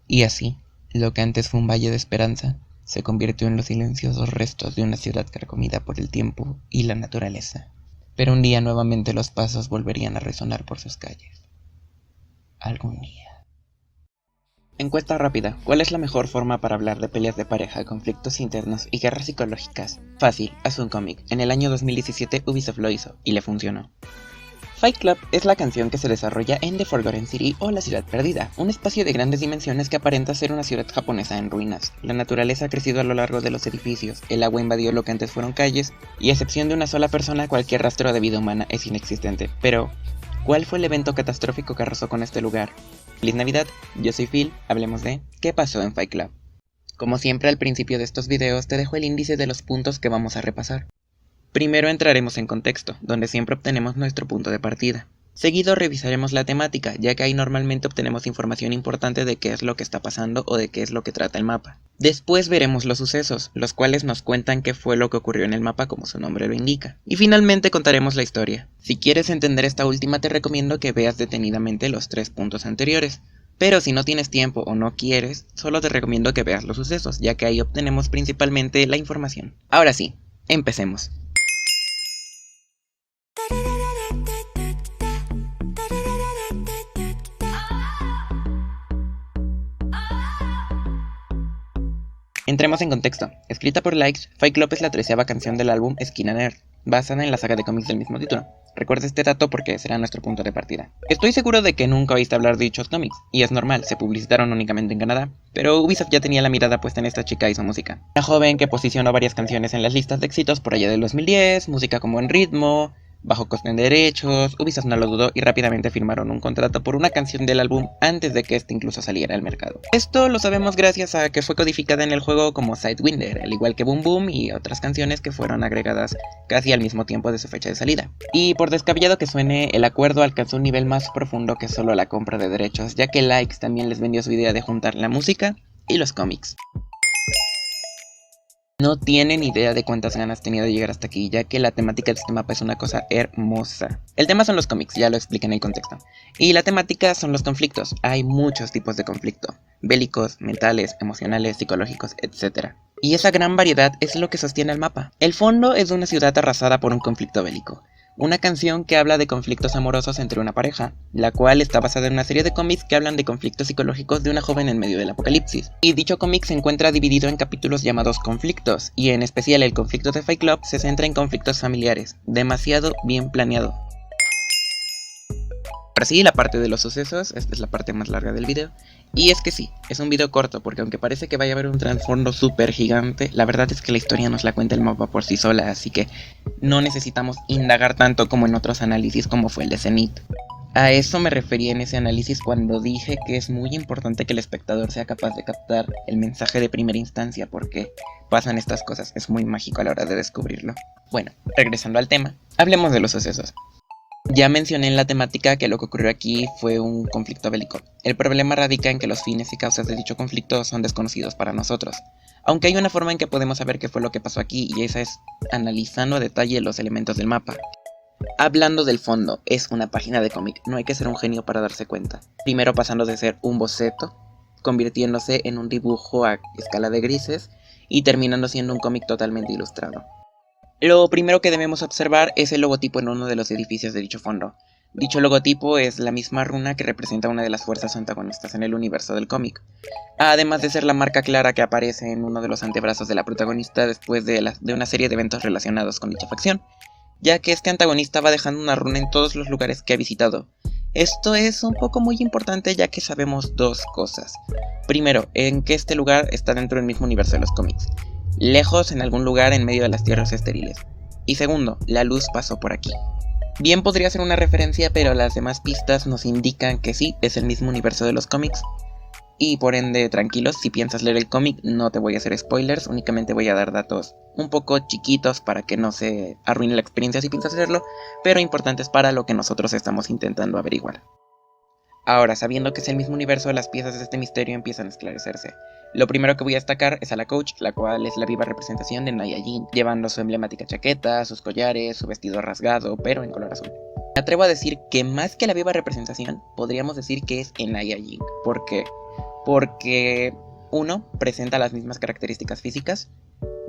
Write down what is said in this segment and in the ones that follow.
Y así, lo que antes fue un valle de esperanza, se convirtió en los silenciosos restos de una ciudad carcomida por el tiempo y la naturaleza. Pero un día nuevamente los pasos volverían a resonar por sus calles. Algún día. Encuesta rápida. ¿Cuál es la mejor forma para hablar de peleas de pareja, conflictos internos y guerras psicológicas? Fácil, haz un cómic. En el año 2017 Ubisoft lo hizo, y le funcionó. Fight Club es la canción que se desarrolla en The Forgotten City o la Ciudad Perdida, un espacio de grandes dimensiones que aparenta ser una ciudad japonesa en ruinas. La naturaleza ha crecido a lo largo de los edificios, el agua invadió lo que antes fueron calles, y a excepción de una sola persona, cualquier rastro de vida humana es inexistente. Pero, ¿cuál fue el evento catastrófico que arrasó con este lugar? Feliz Navidad, yo soy Phil, hablemos de ¿qué pasó en Fight Club? Como siempre al principio de estos videos te dejo el índice de los puntos que vamos a repasar. Primero entraremos en contexto, donde siempre obtenemos nuestro punto de partida. Seguido revisaremos la temática, ya que ahí normalmente obtenemos información importante de qué es lo que está pasando o de qué es lo que trata el mapa. Después veremos los sucesos, los cuales nos cuentan qué fue lo que ocurrió en el mapa como su nombre lo indica. Y finalmente contaremos la historia. Si quieres entender esta última te recomiendo que veas detenidamente los 3 puntos anteriores. Pero si no tienes tiempo o no quieres, solo te recomiendo que veas los sucesos, ya que ahí obtenemos principalmente la información. Ahora sí, empecemos. Entremos en contexto. Escrita por Likes, Fight Club es la 13ª canción del álbum Skin and Earth, basada en la saga de cómics del mismo título. Recuerda este dato porque será nuestro punto de partida. Estoy seguro de que nunca oíste hablar de dichos cómics, y es normal, se publicitaron únicamente en Canadá, pero Ubisoft ya tenía la mirada puesta en esta chica y su música. Una joven que posicionó varias canciones en las listas de éxitos por allá del 2010, música con buen ritmo, bajo costo en derechos. Ubisoft no lo dudó y rápidamente firmaron un contrato por una canción del álbum antes de que este incluso saliera al mercado. Esto lo sabemos gracias a que fue codificada en el juego como Sidewinder, al igual que Boom Boom y otras canciones que fueron agregadas casi al mismo tiempo de su fecha de salida. Y por descabellado que suene, el acuerdo alcanzó un nivel más profundo que solo la compra de derechos, ya que Likes también les vendió su idea de juntar la música y los cómics. No tienen idea de cuántas ganas tenía de llegar hasta aquí, ya que la temática de este mapa es una cosa hermosa. El tema son los cómics, ya lo expliqué en el contexto. Y la temática son los conflictos. Hay muchos tipos de conflicto: bélicos, mentales, emocionales, psicológicos, etc. Y esa gran variedad es lo que sostiene el mapa. El fondo es de una ciudad arrasada por un conflicto bélico. Una canción que habla de conflictos amorosos entre una pareja, la cual está basada en una serie de cómics que hablan de conflictos psicológicos de una joven en medio del apocalipsis. Y dicho cómic se encuentra dividido en capítulos llamados conflictos, y en especial el conflicto de Fight Club se centra en conflictos familiares, demasiado bien planeado. Ahora sí, la parte de los sucesos, esta es la parte más larga del video. Y es que sí, es un video corto, porque aunque parece que vaya a haber un trasfondo súper gigante, la verdad es que la historia nos la cuenta el mapa por sí sola, así que no necesitamos indagar tanto como en otros análisis como fue el de Zenith. A eso me refería en ese análisis cuando dije que es muy importante que el espectador sea capaz de captar el mensaje de primera instancia, porque pasan estas cosas, es muy mágico a la hora de descubrirlo. Bueno, regresando al tema, hablemos de los sucesos. Ya mencioné en la temática que lo que ocurrió aquí fue un conflicto bélico. El problema radica en que los fines y causas de dicho conflicto son desconocidos para nosotros. Aunque hay una forma en que podemos saber qué fue lo que pasó aquí, y esa es analizando a detalle los elementos del mapa. Hablando del fondo, es una página de cómic, no hay que ser un genio para darse cuenta. Primero pasando de ser un boceto, convirtiéndose en un dibujo a escala de grises, y terminando siendo un cómic totalmente ilustrado. Lo primero que debemos observar es el logotipo en uno de los edificios de dicho fondo. Dicho logotipo es la misma runa que representa una de las fuerzas antagonistas en el universo del cómic, además de ser la marca clara que aparece en uno de los antebrazos de la protagonista después de una serie de eventos relacionados con dicha facción, ya que este antagonista va dejando una runa en todos los lugares que ha visitado. Esto es un poco muy importante, ya que sabemos dos cosas. Primero, en que este lugar está dentro del mismo universo de los cómics, lejos en algún lugar en medio de las tierras estériles. Y segundo, la luz pasó por aquí. Bien podría ser una referencia, pero las demás pistas nos indican que sí, es el mismo universo de los cómics. Y por ende, tranquilos, si piensas leer el cómic, no te voy a hacer spoilers, únicamente voy a dar datos un poco chiquitos para que no se arruine la experiencia si piensas leerlo, pero importantes para lo que nosotros estamos intentando averiguar. Ahora, sabiendo que es el mismo universo, las piezas de este misterio empiezan a esclarecerse. Lo primero que voy a destacar es a la coach, la cual es la viva representación de Nia Jin, llevando su emblemática chaqueta, sus collares, su vestido rasgado, pero en color azul. Me atrevo a decir que más que la viva representación, podríamos decir que es Nia Jin, porque porque 1. Presenta las mismas características físicas,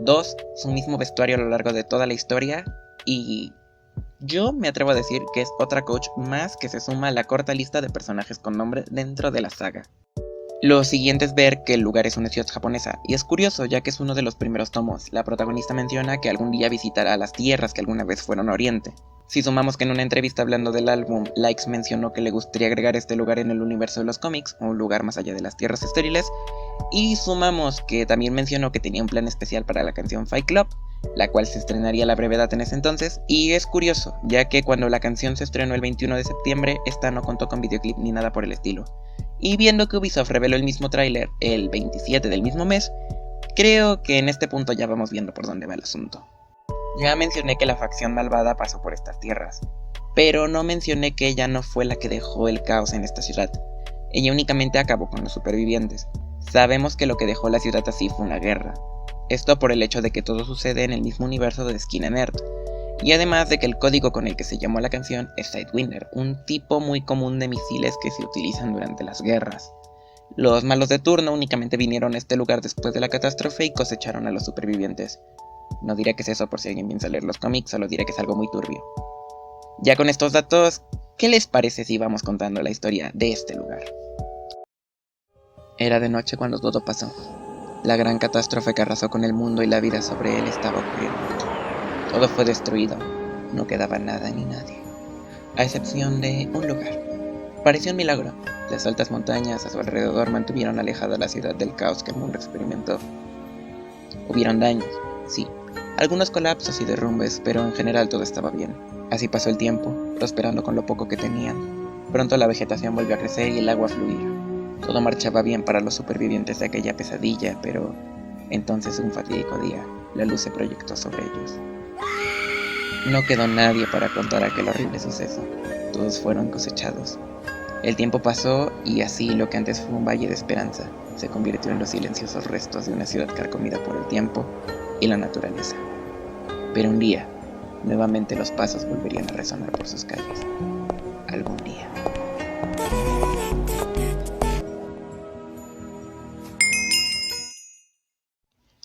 2. Su mismo vestuario a lo largo de toda la historia, y yo me atrevo a decir que es otra coach más que se suma a la corta lista de personajes con nombre dentro de la saga. Lo siguiente es ver que el lugar es una ciudad japonesa, y es curioso ya que es uno de los primeros tomos. La protagonista menciona que algún día visitará las tierras que alguna vez fueron Oriente. Si sumamos que en una entrevista hablando del álbum, Likes mencionó que le gustaría agregar este lugar en el universo de los cómics, un lugar más allá de las tierras estériles, y sumamos que también mencionó que tenía un plan especial para la canción Fight Club, la cual se estrenaría a la brevedad en ese entonces, y es curioso, ya que cuando la canción se estrenó el 21 de septiembre, esta no contó con videoclip ni nada por el estilo. Y viendo que Ubisoft reveló el mismo tráiler el 27 del mismo mes, creo que en este punto ya vamos viendo por dónde va el asunto. Ya mencioné que la facción malvada pasó por estas tierras, pero no mencioné que ella no fue la que dejó el caos en esta ciudad. Ella únicamente acabó con los supervivientes. Sabemos que lo que dejó la ciudad así fue una guerra. Esto por el hecho de que todo sucede en el mismo universo de Skin and Earth. Y además de que el código con el que se llamó la canción es Sidewinder, un tipo muy común de misiles que se utilizan durante las guerras. Los malos de turno únicamente vinieron a este lugar después de la catástrofe y cosecharon a los supervivientes. No diré que es eso por si alguien piensa leer los cómics, solo diré que es algo muy turbio. Ya con estos datos, ¿qué les parece si vamos contando la historia de este lugar? Era de noche cuando todo pasó. La gran catástrofe que arrasó con el mundo y la vida sobre él estaba ocurriendo. Todo fue destruido, no quedaba nada ni nadie, a excepción de un lugar. Pareció un milagro. Las altas montañas a su alrededor mantuvieron alejada la ciudad del caos que el mundo experimentó. Hubieron daños, sí, algunos colapsos y derrumbes, pero en general todo estaba bien. Así pasó el tiempo, prosperando con lo poco que tenían. Pronto la vegetación volvió a crecer y el agua a fluir. Todo marchaba bien para los supervivientes de aquella pesadilla, pero entonces un fatídico día, la luz se proyectó sobre ellos. No quedó nadie para contar aquel horrible suceso. Todos fueron cosechados. El tiempo pasó y así lo que antes fue un valle de esperanza se convirtió en los silenciosos restos de una ciudad carcomida por el tiempo y la naturaleza. Pero un día, nuevamente los pasos volverían a resonar por sus calles. Algún día.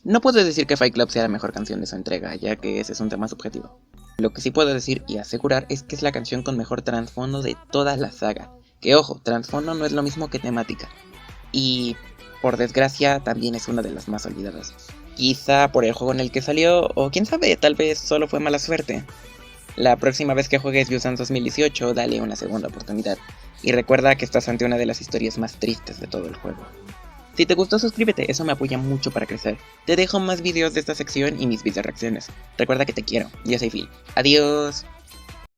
No puedo decir que Fight Club sea la mejor canción de su entrega, ya que ese es un tema subjetivo. Lo que sí puedo decir y asegurar es que es la canción con mejor trasfondo de toda la saga. Que ojo, trasfondo no es lo mismo que temática. Y, por desgracia, también es una de las más olvidadas. Quizá por el juego en el que salió, o quién sabe, tal vez solo fue mala suerte. La próxima vez que juegues Viewsans 2018, dale una segunda oportunidad. Y recuerda que estás ante una de las historias más tristes de todo el juego. Si te gustó, suscríbete, eso me apoya mucho para crecer. Te dejo más videos de esta sección y mis videoreacciones. Recuerda que te quiero, yo soy Phil. Adiós.